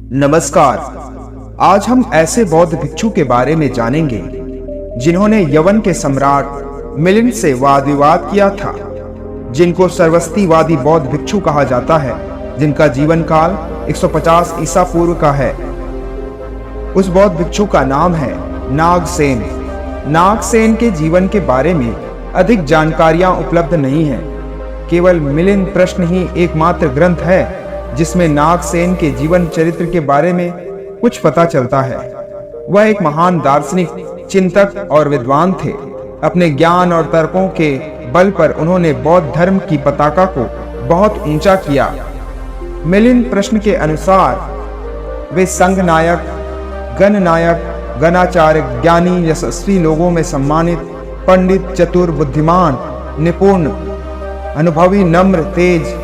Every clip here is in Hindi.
नमस्कार। आज हम ऐसे बौद्ध भिक्षु के बारे में जानेंगे जिन्होंने यवन के सम्राट मिलिंद से वाद विवाद किया था, जिनको सर्वस्तिवादी बौद्ध भिक्षु कहा जाता है, जिनका जीवन काल 150 ईसा पूर्व का है। उस बौद्ध भिक्षु का नाम है नागसेन। नागसेन के जीवन के बारे में अधिक जानकारियां उपलब्ध नहीं हैं। केवल मिलिंद प्रश्न ही एकमात्र ग्रंथ है जिसमें नागसेन के जीवन चरित्र के बारे में कुछ पता चलता है। वह एक महान दार्शनिक, चिंतक और विद्वान थे। अपने ज्ञान और तर्कों के बल पर उन्होंने बौद्ध धर्म की पताका को बहुत ऊंचा किया। मिलिंद प्रश्न के अनुसार वे संघ नायक, गण नायक, गणाचार्य, ज्ञानी, यशस्वी लोगों में सम्मानित, पंडित, चतुर, बुद्धिमान, निपुण, अनुभवी, नम्र, तेज,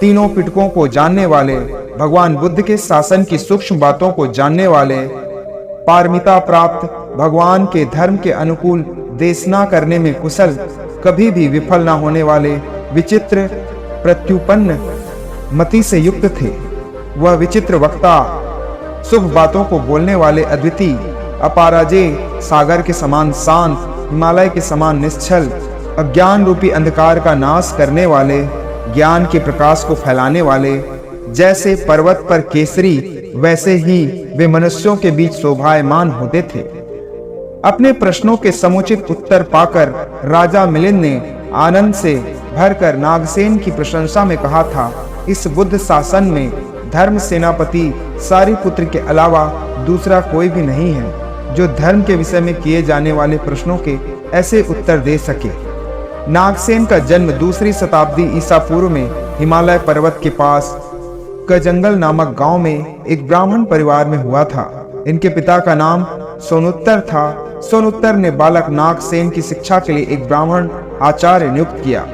तीनों पिटकों को जानने वाले, भगवान बुद्ध के शासन की सूक्ष्म बातों को जानने वाले, पारमिता प्राप्त, भगवान के धर्म के अनुकूल देशना करने में कुशल, कभी भी विफल न होने वाले, विचित्र प्रत्युपन्न मति से युक्त थे। वह विचित्र वक्ता, शुभ बातों को बोलने वाले, अद्वितीय, अपराजेय, सागर के समान शांत, हिमालय के समान निश्चल, अज्ञान रूपी अंधकार का नाश करने वाले, ज्ञान के प्रकाश को फैलाने वाले, जैसे पर्वत पर केसरी वैसे ही वे मनुष्यों के बीच शोभायमान होते थे। अपने प्रश्नों के समुचित उत्तर पाकर राजा मिलिंद ने आनंद से भरकर नागसेन की प्रशंसा में कहा था, इस बुद्ध शासन में धर्म सेनापति सारिपुत्र के अलावा दूसरा कोई भी नहीं है जो धर्म के विषय में किए जाने वाले प्रश्नों के ऐसे उत्तर दे सके। नागसेन का जन्म 2री शताब्दी ईसा पूर्व में हिमालय पर्वत के पास कजंगल नामक गांव में एक ब्राह्मण परिवार में हुआ था। इनके पिता का नाम सोनुत्तर था। सोनुत्तर ने बालक नागसेन की शिक्षा के लिए एक ब्राह्मण आचार्य नियुक्त किया,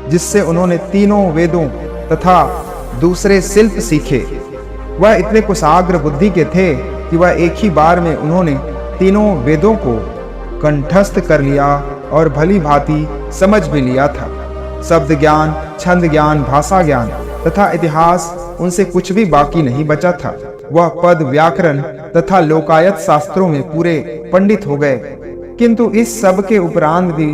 जिससे उन्होंने तीनों वेदों तथा दूसरे शिल्प सीखे। वह इतने कुशाग्र बुद्धि के थे कि वह एक ही बार में उन्होंने तीनों वेदों को कंठस्थ कर लिया और भली भांति समझ भी लिया था। शब्द ज्ञान, छंद ज्ञान, भाषा ज्ञान तथा इतिहास उनसे कुछ भी बाकी नहीं बचा था। वह पद, व्याकरण तथा लोकायत शास्त्रों में पूरे पंडित हो गए, किंतु इस सब के उपरांत भी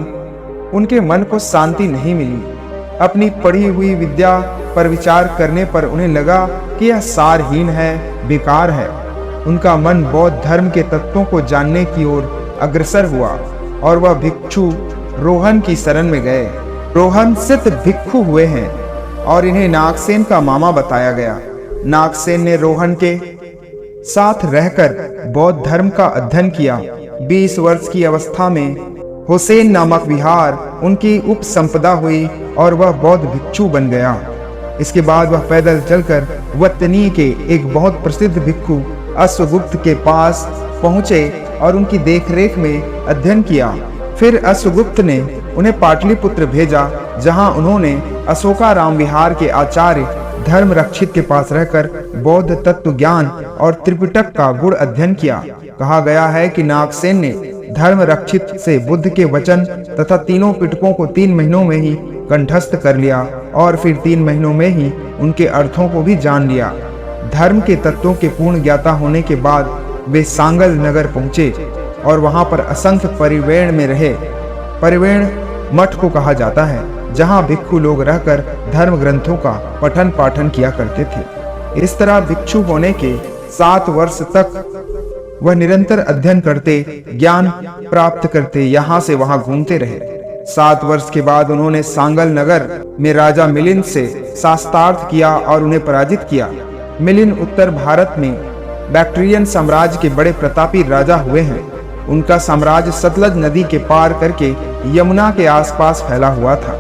उनके मन को शांति नहीं मिली। अपनी पढ़ी हुई विद्या पर विचार करने पर उन्हें लगा कि यह सारहीन है, बेकार है। उनका मन बौद्ध धर्म के तत्वों को जानने की ओर अग्रसर हुआ और वह भिक्षु रोहन की शरण में गए। रोहन सिद्ध भिक्षु हुए हैं और इन्हें नागसेन का मामा बताया गया। नागसेन ने रोहन के साथ रहकर बौद्ध धर्म का अध्ययन किया। 20 वर्ष की अवस्था में हुसैन नामक विहार उनकी उपसंपदा हुई और वह बौद्ध भिक्षु बन गया। इसके बाद वह पैदल चलकर वत्तनी के एक बहुत प्रसिद्ध भिक्षु अश्वगुप्त के पास पहुंचे और उनकी देखरेख में अध्ययन किया। फिर अश्वगुप्त ने उन्हें पाटलिपुत्र भेजा, जहां उन्होंने अशोकाराम विहार के आचार्य धर्म रक्षित के पास रहकर बौद्ध तत्व ज्ञान और त्रिपिटक का गुण अध्ययन किया। कहा गया है कि नागसेन ने धर्म रक्षित से बुद्ध के वचन तथा तीनों पिटकों को 3 महीनों में ही कंठस्थ कर लिया और फिर 3 महीनों में ही उनके अर्थों को भी जान लिया। धर्म के तत्वों के पूर्ण ज्ञाता होने के बाद वे सांगल नगर पहुंचे और वहां पर असंख्य परिवेण में रहे। परिवेण मठ को कहा जाता है, जहां भिक्षु लोग रहकर धर्म ग्रंथों का पठन पाठन किया करते थे। इस तरह भिक्षु होने के 7 वर्ष तक वह निरंतर अध्ययन करते, ज्ञान प्राप्त करते, यहाँ से वहां घूमते रहे। 7 वर्ष के बाद उन्होंने सांगल नगर में राजा मिलिंद से शास्त्रार्थ किया और उन्हें पराजित किया। मिलिंद उत्तर भारत में बैक्ट्रियन साम्राज्य के बड़े प्रतापी राजा हुए हैं। उनका साम्राज्य सतलज नदी के पार करके यमुना के आसपास फैला हुआ था।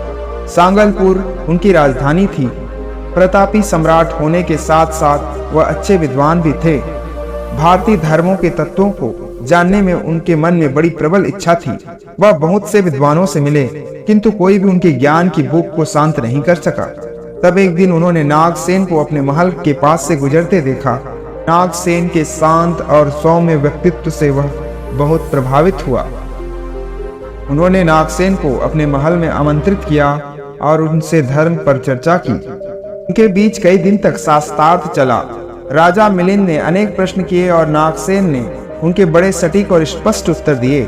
सांगलपुर उनकी राजधानी थी। प्रतापी सम्राट होने के साथ साथ वह अच्छे विद्वान भी थे। भारतीय धर्मों के तत्वों को जानने में उनके मन में बड़ी प्रबल इच्छा थी। वह बहुत से विद्वानों से मिले, किंतु कोई भी उनके ज्ञान की भूख को शांत नहीं कर सका। तब एक दिन उन्होंने नागसेन को अपने महल के पास से गुजरते देखा। नागसेन के शांत और सौम्य व्यक्तित्व से वह बहुत प्रभावित हुआ। उन्होंने नागसेन को अपने महल में आमंत्रित किया और उनसे धर्म पर चर्चा की। उनके बीच कई दिन तक शास्त्रार्थ चला। राजा मिलिंद ने अनेक प्रश्न किए और नागसेन ने उनके बड़े सटीक और स्पष्ट उत्तर दिए।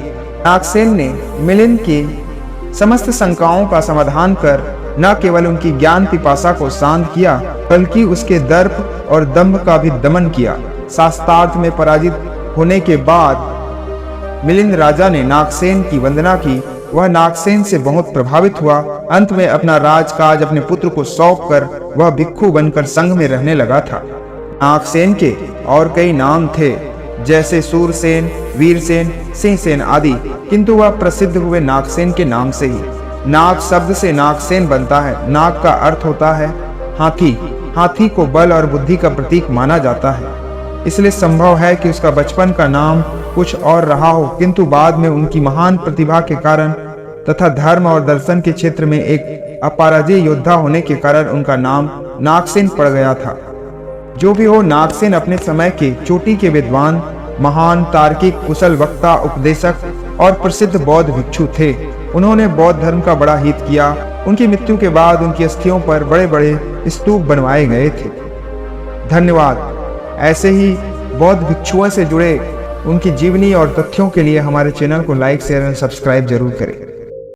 नागसेन ने मिलिंद की समस्त शंकाओं का समाधान कर न केवल उनकी ज्ञान पिपासा को शांत किया, बल्कि उसके दर्प और दंभ का भी दमन किया। शास्त्रार्थ में पराजित होने के बाद मिलिंद राजा ने नागसेन की वंदना की। वह नागसेन से बहुत प्रभावित हुआ। अंत में अपना राजकाज अपने पुत्र को सौंपकर वह भिक्षु बनकर संघ में रहने लगा था। नागसेन के और कई नाम थे, जैसे सूरसेन, वीरसेन, सिंहसेन आदि, किंतु वह प्रसिद्ध हुए नागसेन के नाम से ही। नाग शब्द से नागसेन बनता है। नाग का अर्थ होता है हाथी। हाथी को बल और बुद्धि का प्रतीक माना जाता है, इसलिए संभव है कि उसका बचपन का नाम कुछ और रहा हो, किंतु बाद में उनकी महान प्रतिभा के कारण तथा धर्म और दर्शन के क्षेत्र में एक अपराजय योद्धा होने के कारण उनका नाम नागसेन पड़ गया था। जो भी हो, नागसेन अपने समय के चोटी के विद्वान, महान तार्किक, कुशल वक्ता, उपदेशक और प्रसिद्ध बौद्ध भिक्षु थे। उन्होंने बौद्ध धर्म का बड़ा हित किया। उनकी मृत्यु के बाद उनकी अस्थियों पर बड़े बड़े स्तूप बनवाए गए थे। धन्यवाद। ऐसे ही बौद्ध भिक्षुओं से जुड़े उनकी जीवनी और तथ्यों के लिए हमारे चैनल को लाइक, शेयर और सब्सक्राइब जरूर करें।